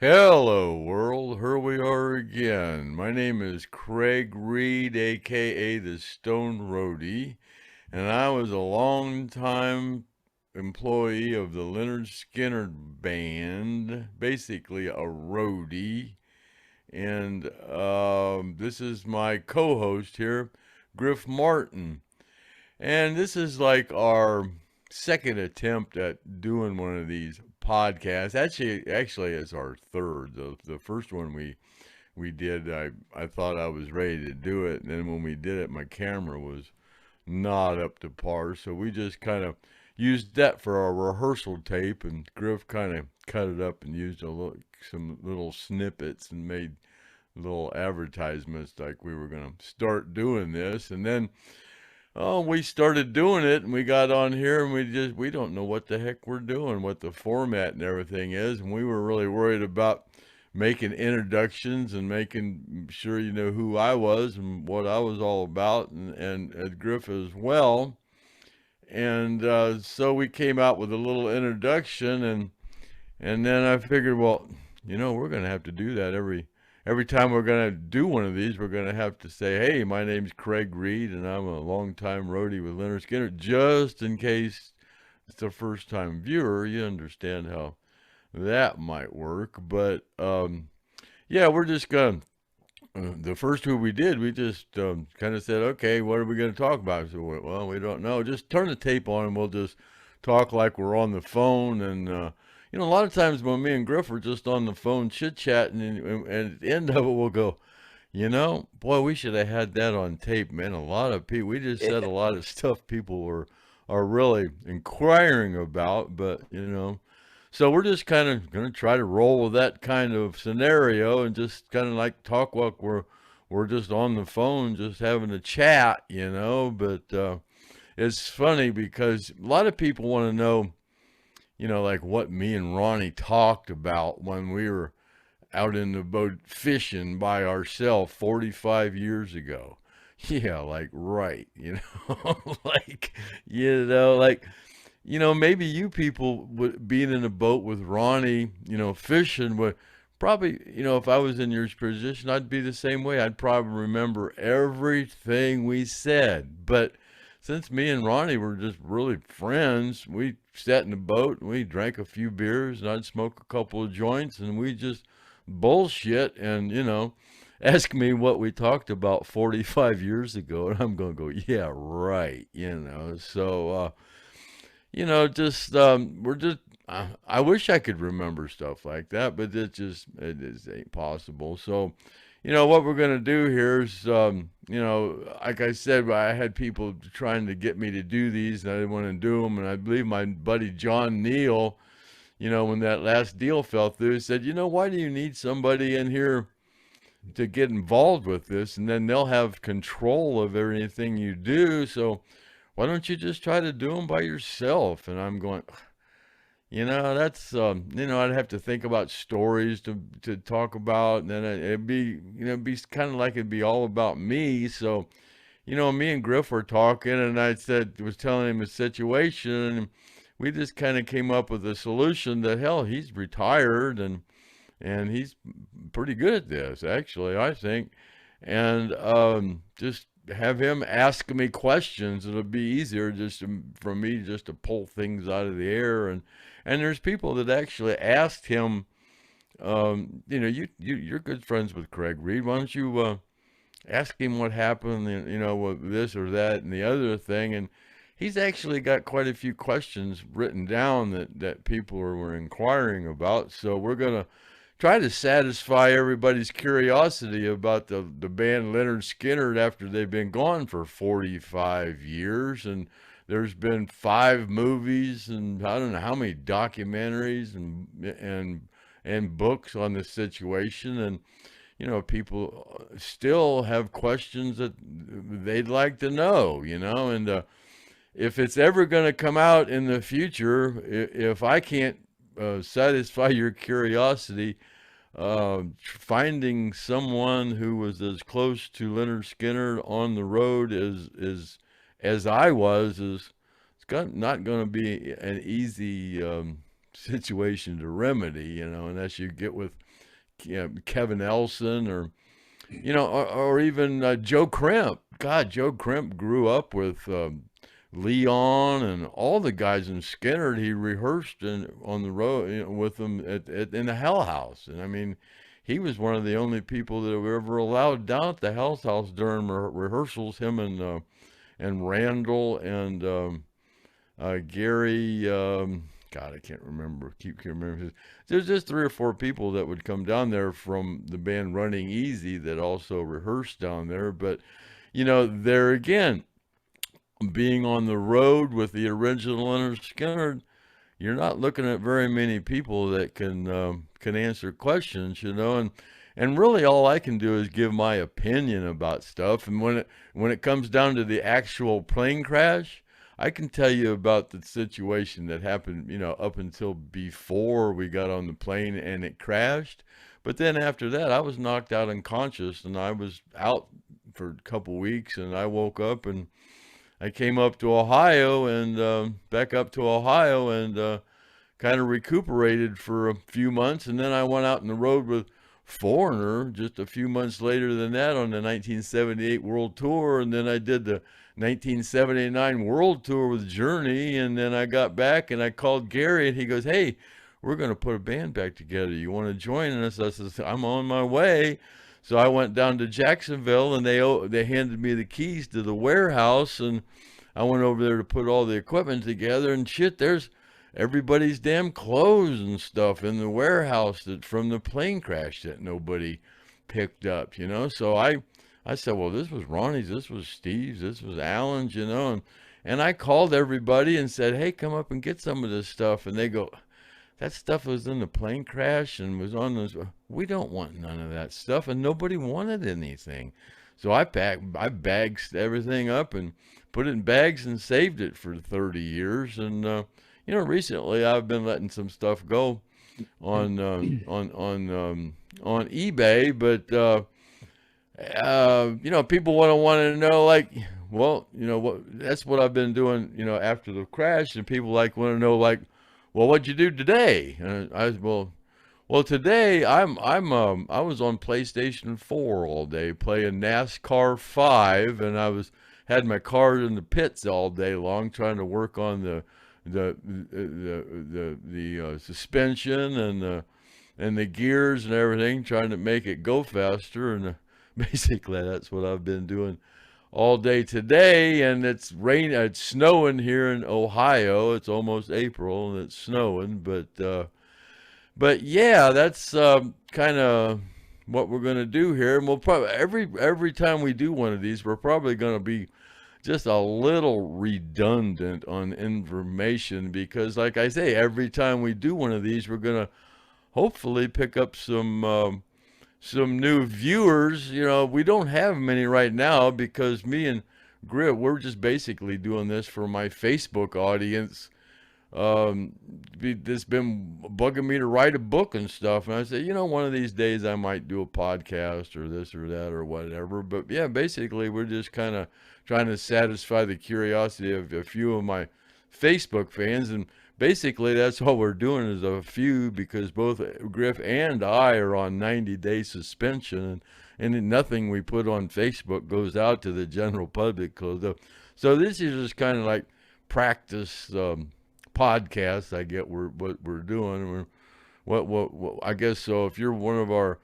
Hello, world. Here we are again. My name is Craig Reed, aka the Stone Roadie, and I was a long time employee of the Lynyrd Skynyrd band, basically a roadie. And this is my co-host here, Griff Martin. And this is like our second attempt at doing one of these podcasts. Actually, it's our third. The first one we did, I thought I was ready to do it, and then when we did it, my camera was not up to par. So we just kind of used that for our rehearsal tape, and Griff kind of cut it up and used some little snippets and made little advertisements like we were going to start doing this, and then we started doing it, and we got on here, and we don't know what the heck we're doing, what the format and everything is, and we were really worried about making introductions and making sure you know who I was and what I was all about, and Griff as well. And so we came out with a little introduction, and then I figured, well, we're gonna have to do that every time we're going to do one of these. We're going to have to say, hey, my name's Craig Reed, and I'm a longtime roadie with Leonard Skinner, just in case it's a first-time viewer. You understand how that might work. But, yeah, we're just going to, the first two we did, we just kind of said, okay, what are we going to talk about? So, well, we don't know. Just turn the tape on, and we'll just talk like we're on the phone. And a lot of times when me and Griff are just on the phone chit-chatting, and at the end of it, we'll go, boy, we should have had that on tape, man. A lot of people, we just said a lot of stuff people are really inquiring about, but, so we're just kind of going to try to roll with that kind of scenario and just kind of like talk while we're just on the phone, just having a chat, but it's funny because a lot of people want to know, like what me and Ronnie talked about when we were out in the boat fishing by ourselves 45 years ago. Yeah, like, right, like, maybe you people being in a boat with Ronnie, fishing would probably, if I was in your position, I'd be the same way. I'd probably remember everything we said. But since me and Ronnie were just really friends, we sat in the boat and we drank a few beers, and I'd smoke a couple of joints, and we just bullshit and, ask me what we talked about 45 years ago, and I'm going to go, yeah, right, So, just we're just. I wish I could remember stuff like that, but it just ain't possible. So, what we're gonna do here is, like I said, I had people trying to get me to do these, and I didn't want to do them. And I believe my buddy John Neal, when that last deal fell through, said, why do you need somebody in here to get involved with this, and then they'll have control of everything you do. So why don't you just try to do them by yourself? And I'm going, that's, I'd have to think about stories to talk about, and then it'd be kind of like it'd be all about me. So, me and Griff were talking, and I was telling him the situation, and we just kind of came up with a solution that, hell, he's retired, and he's pretty good at this, actually, I think. And just have him ask me questions. It'll be easier for me just to pull things out of the air. And there's people that actually asked him, you're good friends with Craig Reed. Why don't you ask him what happened, with this or that and the other thing? And he's actually got quite a few questions written down that people were inquiring about. So we're going to try to satisfy everybody's curiosity about the band Lynyrd Skynyrd after they've been gone for 45 years. And there's been 5 movies and I don't know how many documentaries and books on the situation. And, people still have questions that they'd like to know, and if it's ever going to come out in the future, if I can't satisfy your curiosity, finding someone who was as close to Lynyrd Skynyrd on the road as I was not going to be an easy situation to remedy, unless you get with Kevin Elson, or or even Joe Crimp. God, Joe Crimp grew up with Leon and all the guys in Skynyrd. He rehearsed on the road with them in the Hell House, and I mean, he was one of the only people that were ever allowed down at the Hell House during rehearsals. Him and Randall and Gary. God, I can't remember. Can't remember. There's just 3 or 4 people that would come down there from the band Running Easy that also rehearsed down there. But there again, being on the road with the original Lynyrd Skynyrd, you're not looking at very many people that can answer questions, and really all I can do is give my opinion about stuff. And when it comes down to the actual plane crash, I can tell you about the situation that happened, up until before we got on the plane and it crashed. But then after that, I was knocked out unconscious, and I was out for a couple weeks, and I woke up and I came up to Ohio and back up to Ohio and kind of recuperated for a few months. And then I went out on the road with Foreigner just a few months later than that on the 1978 World Tour. And then I did the 1979 World Tour with Journey. And then I got back and I called Gary, and he goes, "Hey, we're going to put a band back together. You want to join us?" I said, "I'm on my way." So I went down to Jacksonville, and they handed me the keys to the warehouse, and I went over there to put all the equipment together, and shit, there's everybody's damn clothes and stuff in the warehouse from the plane crash that nobody picked up, So I said, well, this was Ronnie's, this was Steve's, this was Alan's, and I called everybody and said, "Hey, come up and get some of this stuff." And they go, "That stuff was in the plane crash and was on those." We don't want none of that stuff, and nobody wanted anything. So I bagged everything up and put it in bags and saved it for 30 years. And recently I've been letting some stuff go on eBay, but people want to know, like, well, that's what I've been doing, after the crash, and people want to know, like, well, what'd you do today? And I well, today I was on PlayStation 4 all day playing NASCAR 5, and had my car in the pits all day long trying to work on the suspension and the gears and everything, trying to make it go faster. And basically that's what I've been doing all day today. And it's snowing here in Ohio. It's almost April and it's snowing, but yeah, that's kind of what we're going to do here. And we'll probably every time we do one of these, we're probably going to be just a little redundant on information, because like I say, every time we do one of these, we're going to hopefully pick up some new viewers. We don't have many right now because me and Griff, we're just basically doing this for my Facebook audience. It's been bugging me to write a book and stuff, and I say, one of these days I might do a podcast or this or that or whatever. But yeah, basically we're just kind of trying to satisfy the curiosity of a few of my Facebook fans, and basically that's all we're doing is a few, because both Griff and I are on 90-day suspension, and nothing we put on Facebook goes out to the general public. So this is just kind of like practice podcast. I get what we're doing. What I guess so. If you're one of our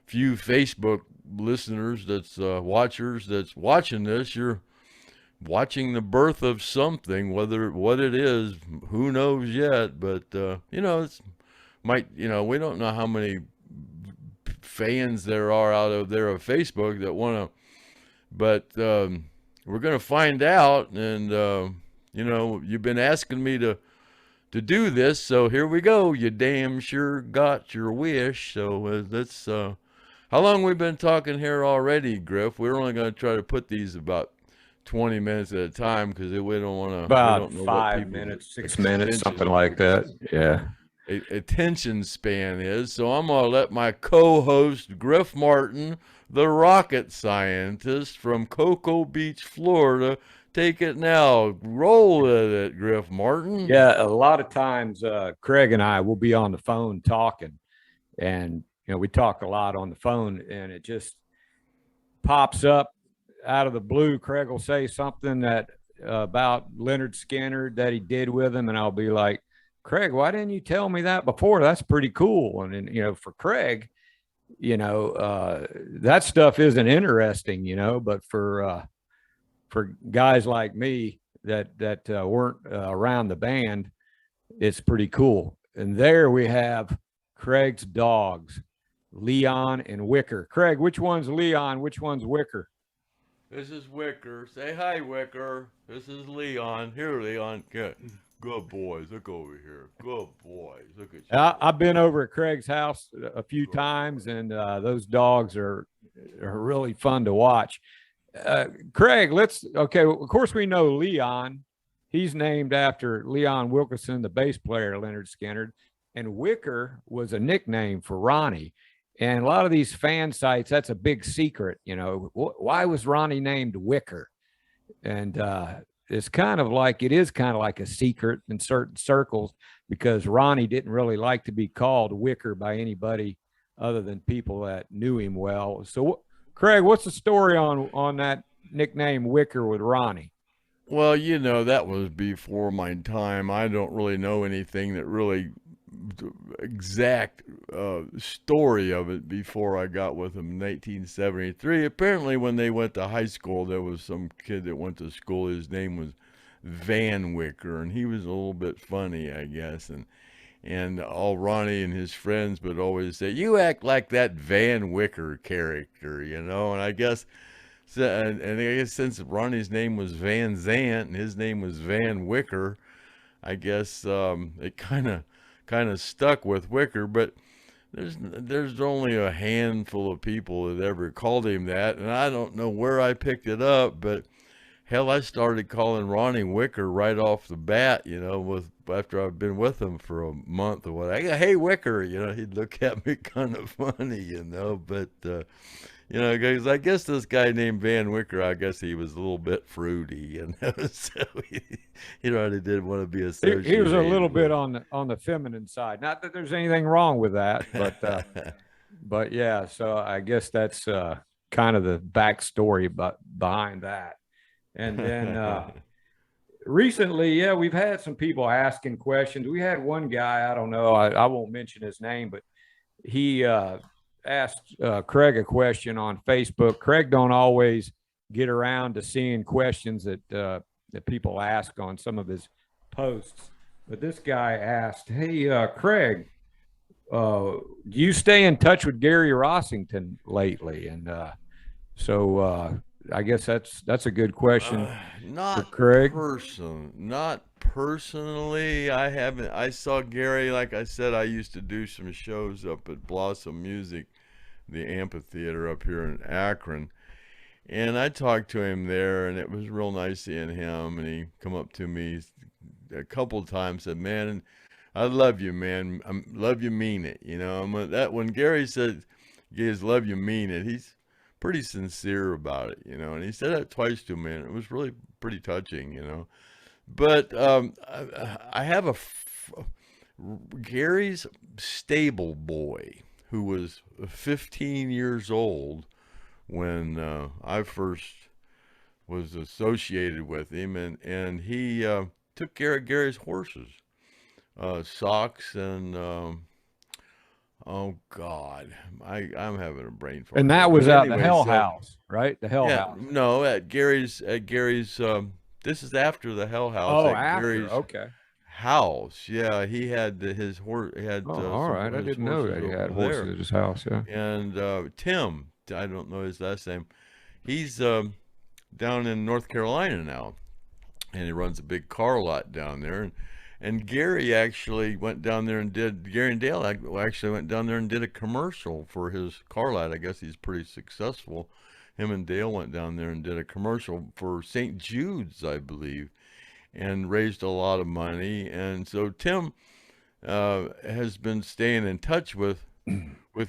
few Facebook listeners that's watchers that's watching this, you're watching the birth of something. What it is, who knows yet? But it's we don't know how many fans there are out there of Facebook that want to, but we're gonna find out. And you've been asking me to do this, so here we go. You damn sure got your wish. So let's how long we've been talking here already, Griff? We're only going to try to put these about 20 minutes at a time, because we don't want to. About 5 minutes, 6 minutes, something like that. Yeah. Attention span is. So I'm going to let my co-host, Griff Martin, the rocket scientist from Cocoa Beach, Florida, take it now. Roll with it, Griff Martin. Yeah, a lot of times Craig and I will be on the phone talking, and we talk a lot on the phone, and it just pops up out of the blue. Craig will say something that about Lynyrd Skynyrd that he did with him, and I'll be like, Craig, why didn't you tell me that before? That's pretty cool. And then, for Craig, that stuff isn't interesting, but for guys like me that weren't around the band, it's pretty cool. And there we have Craig's dogs, Leon and Wicker. Craig, which one's Leon? Which one's Wicker? This is Wicker. Say hi, Wicker. This is Leon. Here, Leon. Good boys. Look over here. Good boys. Look at you. I've been over at Craig's house a few times, and those dogs are really fun to watch. Craig, okay, of course we know Leon. He's named after Leon Wilkeson, the bass player, Lynyrd Skynyrd, and Wicker was a nickname for Ronnie. And a lot of these fan sites, that's a big secret, why was Ronnie named Wicker? And it is kind of like a secret in certain circles, because Ronnie didn't really like to be called Wicker by anybody other than people that knew him well. So Craig, what's the story on that nickname Wicker with Ronnie? Well, that was before my time. I don't really know anything that really exact story of it before I got with him in 1973. Apparently, when they went to high school, there was some kid that went to school. His name was Van Wicker, and he was a little bit funny, I guess. And all Ronnie and his friends would always say, "You act like that Van Wicker character," And I guess, and I guess since Ronnie's name was Van Zant and his name was Van Wicker, I guess it kind of stuck with Wicker. But there's only a handful of people that ever called him that, and I don't know where I picked it up, but hell, I started calling Ronnie Wicker right off the bat, after I've been with him for a month or what. Hey, Wicker, he'd look at me kind of funny, but, because I guess this guy named Van Wicker, I guess he was a little bit fruity, so he really didn't want to be associated. He was a little bit on the feminine side. Not that there's anything wrong with that, but yeah, so I guess that's kind of the backstory behind that. And then recently, we've had some people asking questions. We had one guy, I don't know, I won't mention his name, but he asked Craig a question on Facebook. Craig don't always get around to seeing questions that people ask on some of his posts. But this guy asked, "Hey, Craig, do you stay in touch with Gary Rossington lately?" And so I guess that's a good question. Not for Craig. Not personally. I haven't. I saw Gary, like I said, I used to do some shows up at Blossom Music, the amphitheater up here in Akron, and I talked to him there, and it was real nice seeing him. And he come up to me a couple of times, said, "Man, I love you, man. Love you, mean it." That when Gary said, "Guys, love you, mean it," he's pretty sincere about it, and he said that twice to me, and it was really pretty touching, But I have Gary's stable boy, who was 15 years old when I first was associated with him, and he took care of Gary's horses, Socks and oh God, I'm having a brain fart. And that was at the Hell House, right? The Hell House. No, at Gary's. This is after the Hell House. Oh, after. Gary's okay. House. Yeah, he had his horse. He had. All right, I didn't know that he had horses at his house. Yeah. And Tim, I don't know his last name. He's down in North Carolina now, and he runs a big car lot down there. And Gary actually went down there and Gary and Dale actually went down there and did a commercial for his car lot. I guess he's pretty successful. Him and Dale went down there and did a commercial for St. Jude's, I believe, and raised a lot of money. And so Tim has been staying in touch with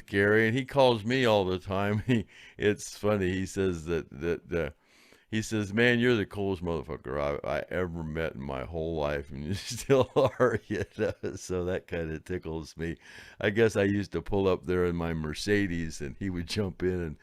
Gary, and he calls me all the time. It's funny. He says that he says, "Man, you're the coolest motherfucker I ever met in my whole life, and you still are." You know? So that kind of tickles me. I guess I used to pull up there in my Mercedes, and he would jump in,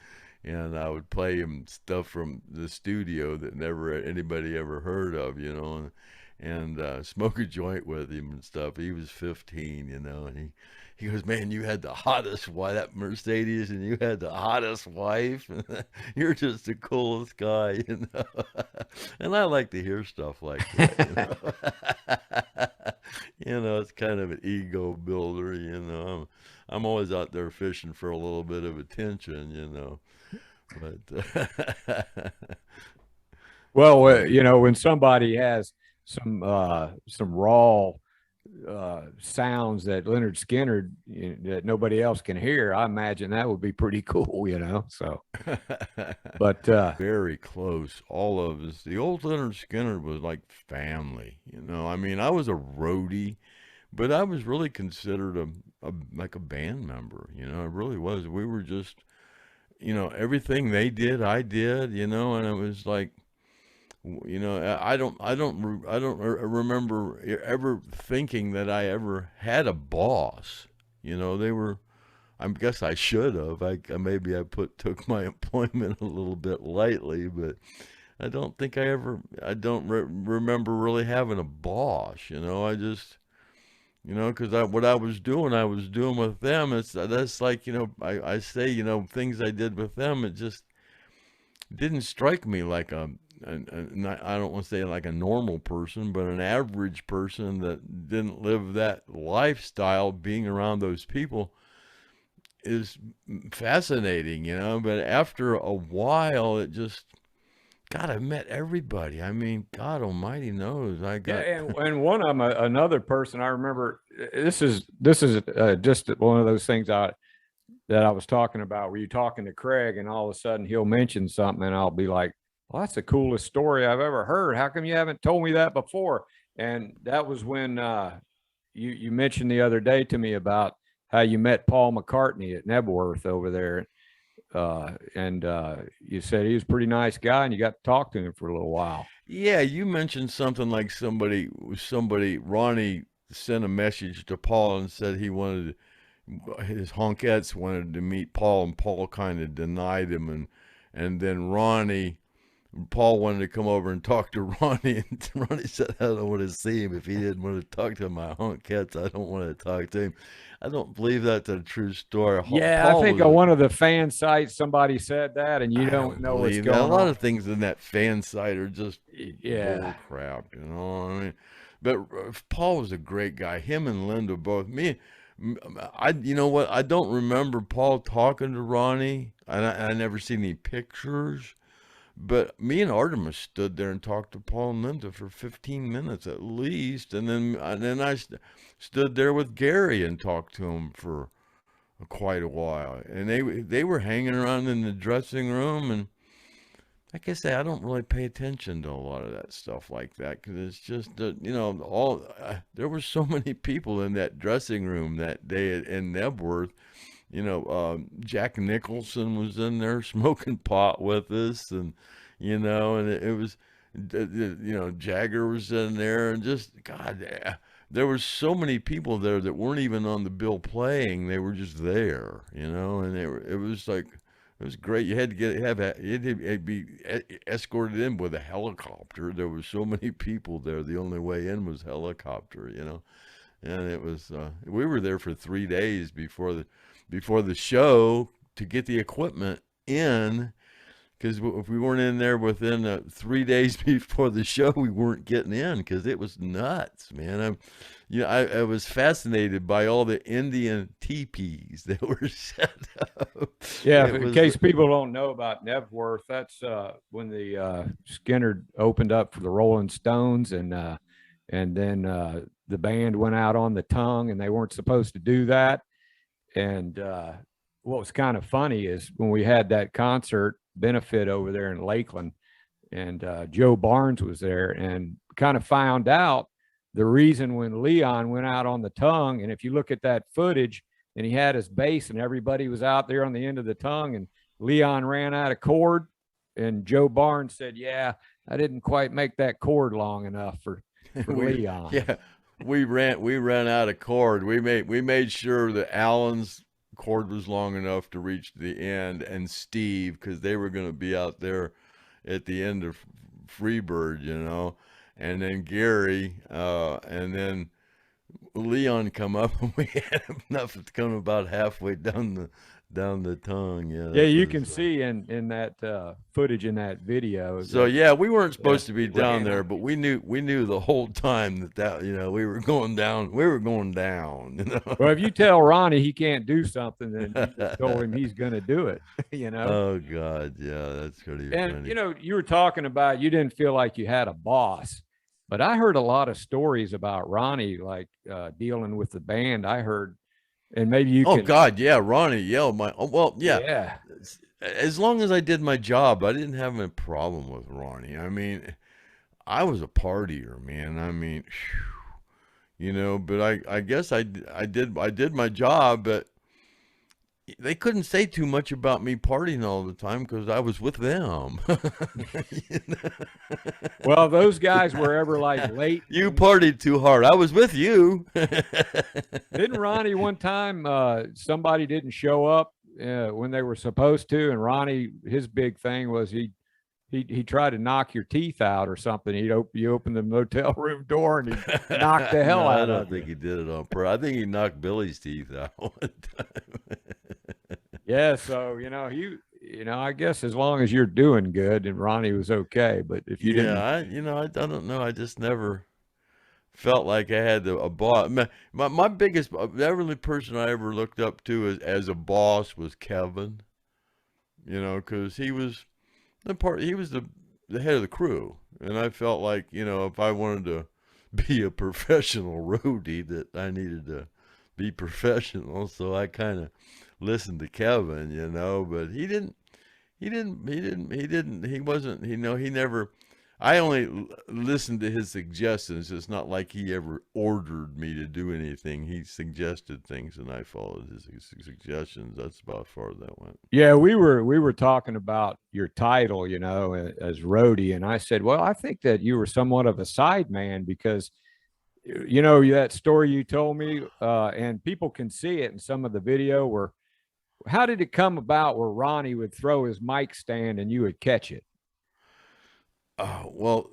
and I would play him stuff from the studio that never anybody ever heard of, you know, and smoke a joint with him and stuff. He was 15, you know, and he goes, "Man, you had the hottest wife, that Mercedes, and you had the hottest wife. You're just the coolest guy, you know." And I like to hear stuff like that, you know. You know, it's kind of an ego builder, you know. I'm always out there fishing for a little bit of attention, you know. But Well, so you know, when somebody has some raw sounds that Lynyrd Skynyrd that nobody else can hear, I imagine that would be pretty cool, you know. So, but very close, all of us. The old Leonard Skinner was like family, you know. I mean, I was a roadie, but I was really considered a like a band member, you know. It really was. We were just, you know, everything they did, I did, you know, and it was like, you know, I don't remember ever thinking that I ever had a boss. You know, they were. I guess I should have. Maybe I took my employment a little bit lightly, but I don't think I ever. I don't remember really having a boss. You know, I just. You know, because what I was doing with them. That's like, you know, I say, you know, things I did with them. It just didn't strike me like I don't want to say like a normal person, but an average person that didn't live that lifestyle. Being around those people is fascinating, you know. But after a while, it just, God, I met everybody. I mean, God Almighty knows I yeah, got. and one of them, another person I remember. This is just one of those things that I was talking about, where you're talking to Craig and all of a sudden he'll mention something and I'll be like, "Well, that's the coolest story I've ever heard. How come you haven't told me that before?" And that was when you mentioned the other day to me about how you met Paul McCartney at Nebworth over there. And you said he was a pretty nice guy and you got to talk to him for a little while. Yeah, you mentioned something like Ronnie sent a message to Paul and said he wanted his honkettes wanted to meet Paul, and Paul kind of denied him, and then Paul wanted to come over and talk to Ronnie, and Ronnie said, "I don't want to see him. If he didn't want to talk to my honkettes, I don't want to talk to him." I don't believe that's a true story. Yeah, I Paul think was on a, one of the fan sites somebody said that, and you I don't don't know what's believe that. A going lot on. of things in that fan site are just bull Yeah, crap, you know what I mean? But Paul was a great guy. Him and Linda both. You know what? I don't remember Paul talking to Ronnie. I never seen any pictures. But me and Artemis stood there and talked to Paul and Linda for 15 minutes at least, and then I stood there with Gary and talked to him for quite a while. And they were hanging around in the dressing room, and like I say, I don't really pay attention to a lot of that stuff like that, because it's just you know, there were so many people in that dressing room that day in Nebworth. You know, Jack Nicholson was in there smoking pot with us, and you know, and it was, you know, Jagger was in there, and just God, there were so many people there that weren't even on the bill playing; they were just there, you know, and it was like. It was great. You had to you had to be escorted in with a helicopter. There were so many people there. The only way in was helicopter, you know. And it was we were there for 3 days before the show to get the equipment in, because if we weren't in there within 3 days before the show, we weren't getting in, because it was nuts, man. I was fascinated by all the Indian teepees that were set up. yeah. It In was case people don't know about Nebworth, that's when the Skinner opened up for the Rolling Stones, and then the band went out on the tongue, and they weren't supposed to do that. And what was kind of funny is when we had that concert benefit over there in Lakeland, and Joe Barnes was there, and kind of found out the reason when Leon went out on the tongue. And if you look at that footage, and he had his bass, and everybody was out there on the end of the tongue, and Leon ran out of cord, and Joe Barnes said, "Yeah, I didn't quite make that cord long enough for Leon." Yeah, we ran out of cord. We made sure that Alan's cord was long enough to reach the end, and Steve, because they were going to be out there at the end of Freebird, you know, and then Gary, and then Leon come up, and we had enough to come about halfway down the tongue. Yeah, Yeah, you can see in that footage in that video. So yeah, we weren't supposed to be it down ran there, out. but we knew the whole time that you know we were going down. We were going down. You know. Well, if you tell Ronnie he can't do something, then you just told him he's going to do it. You know. Oh God, yeah, that's pretty And funny. you know, you were talking about you didn't feel like you had a boss, but I heard a lot of stories about Ronnie, like dealing with the band. I heard, and maybe you Oh can. God, yeah, Ronnie yelled my. Oh, well, yeah. Yeah. As long as I did my job, I didn't have a problem with Ronnie. I mean, I was a partier, man. I mean, you know, but I guess I did my job, but they couldn't say too much about me partying all the time because I was with them. You know? Well, those guys were ever like late. You partied too hard. I was with you. Didn't Ronnie one time somebody didn't show up when they were supposed to, and Ronnie, his big thing was he tried to knock your teeth out or something. You open the motel room door and he knocked the hell No, out I of don't you. think he did it on purpose. I think he knocked Billy's teeth out one time. Yeah, so I guess as long as you're doing good, and Ronnie was okay. But if you didn't, I don't know. I just never felt like I had a boss. My biggest, the only person I ever looked up to as a boss was Kevin. You know, because he was the head of the crew, and I felt like, you know, if I wanted to be a professional roadie, that I needed to be professional. So I kind of listened to Kevin, you know, but he wasn't, you know, he never. I only listened to his suggestions. It's not like he ever ordered me to do anything. He suggested things, and I followed his suggestions. That's about as far as that went. yeah, we were talking about your title, you know, as roadie, and I said, well, I think that you were somewhat of a side man because, you know, that story you told me, and people can see it in some of the video. Where how did it come about where Ronnie would throw his mic stand and you would catch it? Well,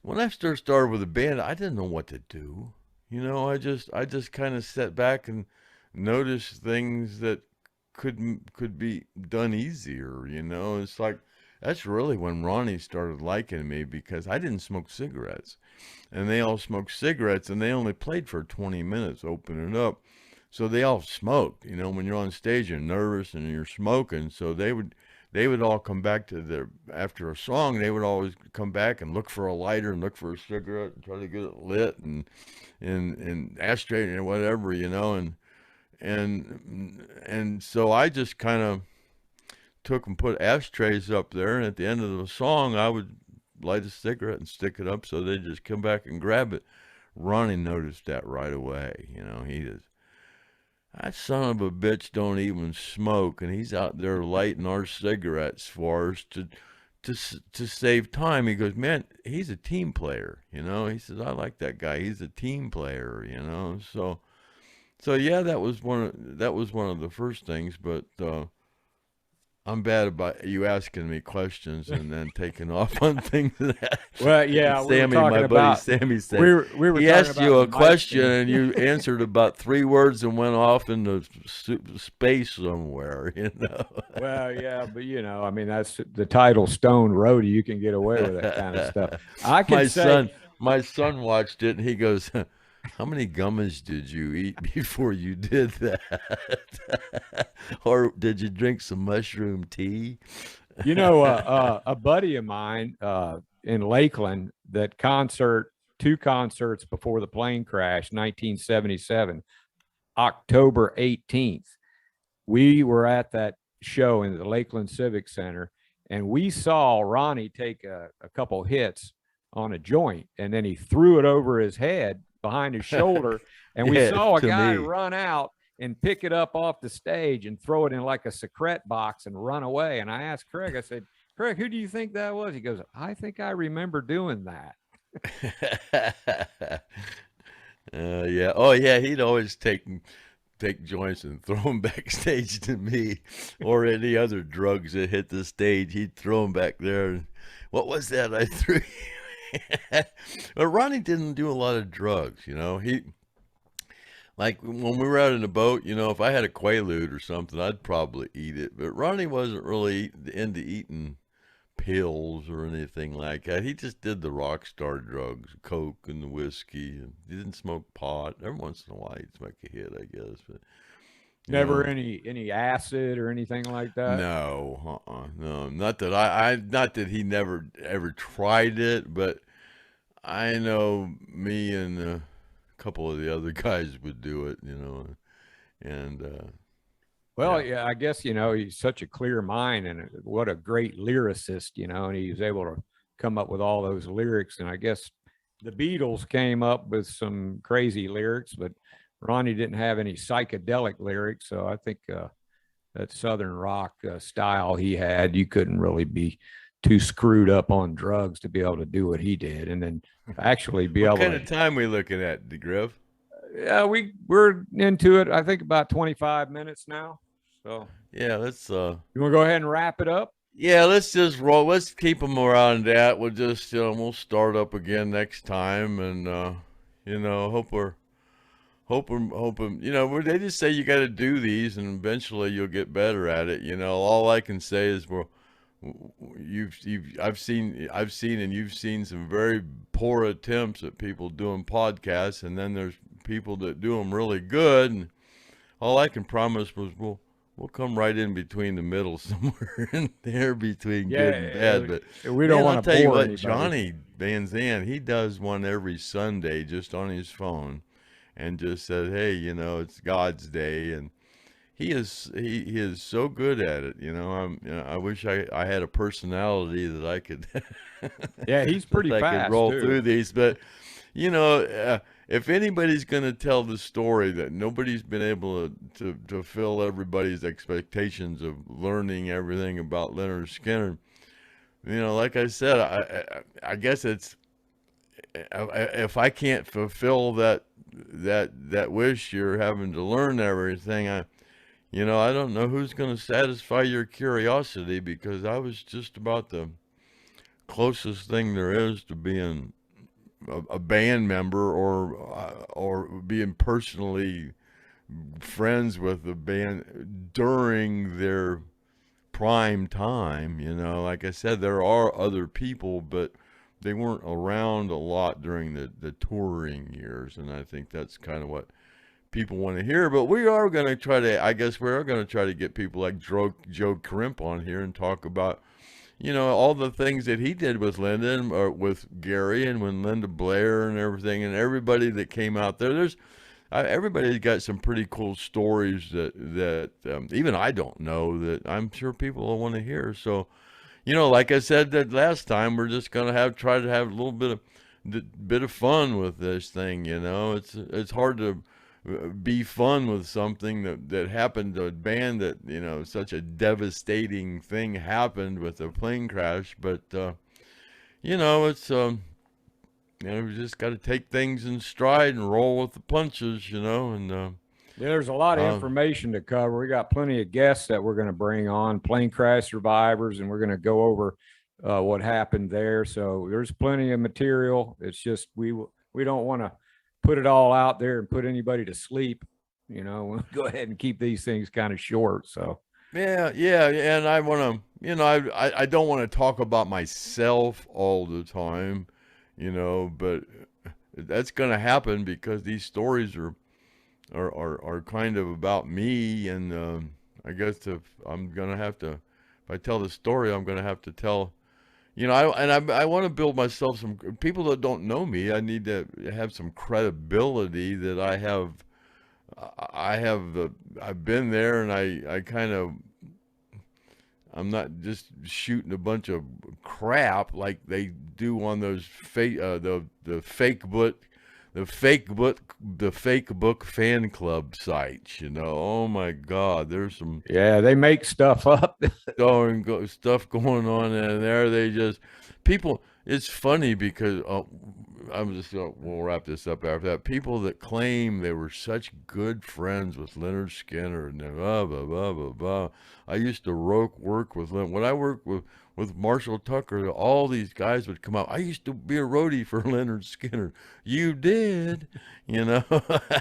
when I first started with the band, I didn't know what to do. You know, I just kind of sat back and noticed things that could be done easier. You know, it's like that's really when Ronnie started liking me because I didn't smoke cigarettes, and they all smoked cigarettes, and they only played for 20 minutes, opening up. So they all smoked. You know, when you're on stage, you're nervous and you're smoking. So they would all come back to after a song. They would always come back and look for a lighter and look for a cigarette and try to get it lit and ashtray and whatever, you know, and so I just kind of took and put ashtrays up there, and at the end of the song, I would light a cigarette and stick it up so they'd just come back and grab it. Ronnie noticed that right away, you know. He just, that son of a bitch don't even smoke, and he's out there lighting our cigarettes for us to save time. He goes, man, he's a team player, you know. He says, I like that guy. He's a team player, you know. So yeah, that was one of the first things. But I'm bad about you asking me questions and then taking off on things. Well, yeah, Sammy, my buddy Sammy said we were he talking asked you about a the question mic and you answered about 3 words and went off into space somewhere, you know. Well, yeah, but you know, I mean, that's the title, Stone Roadie. You can get away with that kind of stuff. I can say, my son watched it and he goes, how many gummies did you eat before you did that? Or did you drink some mushroom tea? you know, a buddy of mine in Lakeland, that two concerts before the plane crash, 1977, October 18th, we were at that show in the Lakeland Civic Center, and we saw Ronnie take a couple hits on a joint, and then he threw it over his head behind his shoulder, and we saw a guy run out and pick it up off the stage and throw it in like a secret box and run away. And I asked Craig, I said, Craig, who do you think that was? He goes, I think I remember doing that. Yeah. Oh, yeah. He'd always take joints and throw them backstage to me, or any other drugs that hit the stage. He'd throw them back there. What was that I threw? But Ronnie didn't do a lot of drugs. He, like when we were out in the boat. If I had a Quaalude or something, I'd probably eat it. But Ronnie wasn't really into eating pills or anything like that. He just did the rock star drugs, coke and the whiskey, and he didn't smoke pot. Every once in a while he'd smoke a hit, I guess. But Never any acid or anything like that. no, no, not that not that he never ever tried it, but I know me and a couple of the other guys would do it, and Well, yeah. yeah, I guess, he's such a clear mind, and what a great lyricist, and he was able to come up with all those lyrics. And I guess the Beatles came up with some crazy lyrics, but Ronnie didn't have any psychedelic lyrics. So I think that Southern rock style he had, you couldn't really be too screwed up on drugs to be able to do what he did. And then actually be What able kind to, of time we looking at, Griff? yeah, we're into it. I think about 25 minutes now. So Yeah, let's you want to go ahead and wrap it up? yeah, let's just roll. Let's keep them around that. We'll just we'll start up again next time, and hoping. They just say you got to do these, and eventually you'll get better at it. All I can say is, well, I've seen and you've seen some very poor attempts at people doing podcasts, and then there's people that do them really good. And all I can promise was, we'll come right in between the middle somewhere in there between good and bad. But we don't want to tell you bore what, anybody. Johnny Van Zandt, he does one every Sunday just on his phone, and just said, hey, it's God's day, and he is so good at it. I wish I had a personality that I could Yeah, he's pretty that I could fast roll too. through these. But if anybody's going to tell the story that nobody's been able to fulfill everybody's expectations of learning everything about Leonard Skinner, like I said, I guess it's, if I can't fulfill that wish, you're having to learn everything. I don't know who's going to satisfy your curiosity, because I was just about the closest thing there is to being a band member, or being personally friends with the band during their prime time. Like I said, there are other people, but they weren't around a lot during the touring years, and I think that's kind of what people want to hear. But we are going to try to, I guess we are going to try to get people like Joe Crimp on here and talk about all the things that he did with Linda, or with Gary, and when Linda Blair and everything, and everybody that came out there. Everybody's got some pretty cool stories that even I don't know, that I'm sure people will want to hear. So, like I said that last time, we're just gonna try to have a little bit of fun with this thing. It's hard to be fun with something that happened to a band that, such a devastating thing happened with a plane crash. But it's we just got to take things in stride and roll with the punches, and Yeah, there's a lot of information to cover. We got plenty of guests that we're going to bring on, plane crash survivors, and we're going to go over what happened there. So there's plenty of material. It's just we don't want to put it all out there and put anybody to sleep. We'll go ahead and keep these things kind of short. So yeah, and I want to, I don't want to talk about myself all the time, but that's going to happen, because these stories are kind of about me. And I guess if I tell the story, I'm going to have to tell, I want to build myself some people that don't know me. I need to have some credibility that I've been there, and I'm not just shooting a bunch of crap like they do on those fake the FakeBook fan club sites. Oh my God, there's some Yeah, they make stuff up. stuff going on in there. They just people. It's funny because we'll wrap this up after that. People that claim they were such good friends with Leonard Skinner and blah blah blah blah blah. I used to work with Leonard. When I worked with Marshall Tucker, all these guys would come out. I used to be a roadie for Leonard Skinner. You did,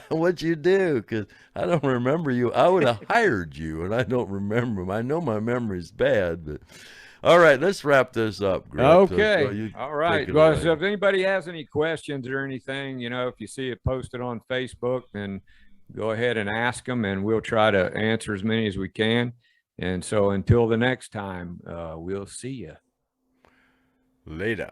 what'd you do? Because I don't remember you. I would have hired you, and I don't remember. I know my memory's bad, but all right, let's wrap this up, Griff. Okay. All right. Well, so if anybody has any questions or anything, if you see it posted on Facebook, then go ahead and ask them, and we'll try to answer as many as we can. And so until the next time, we'll see you later.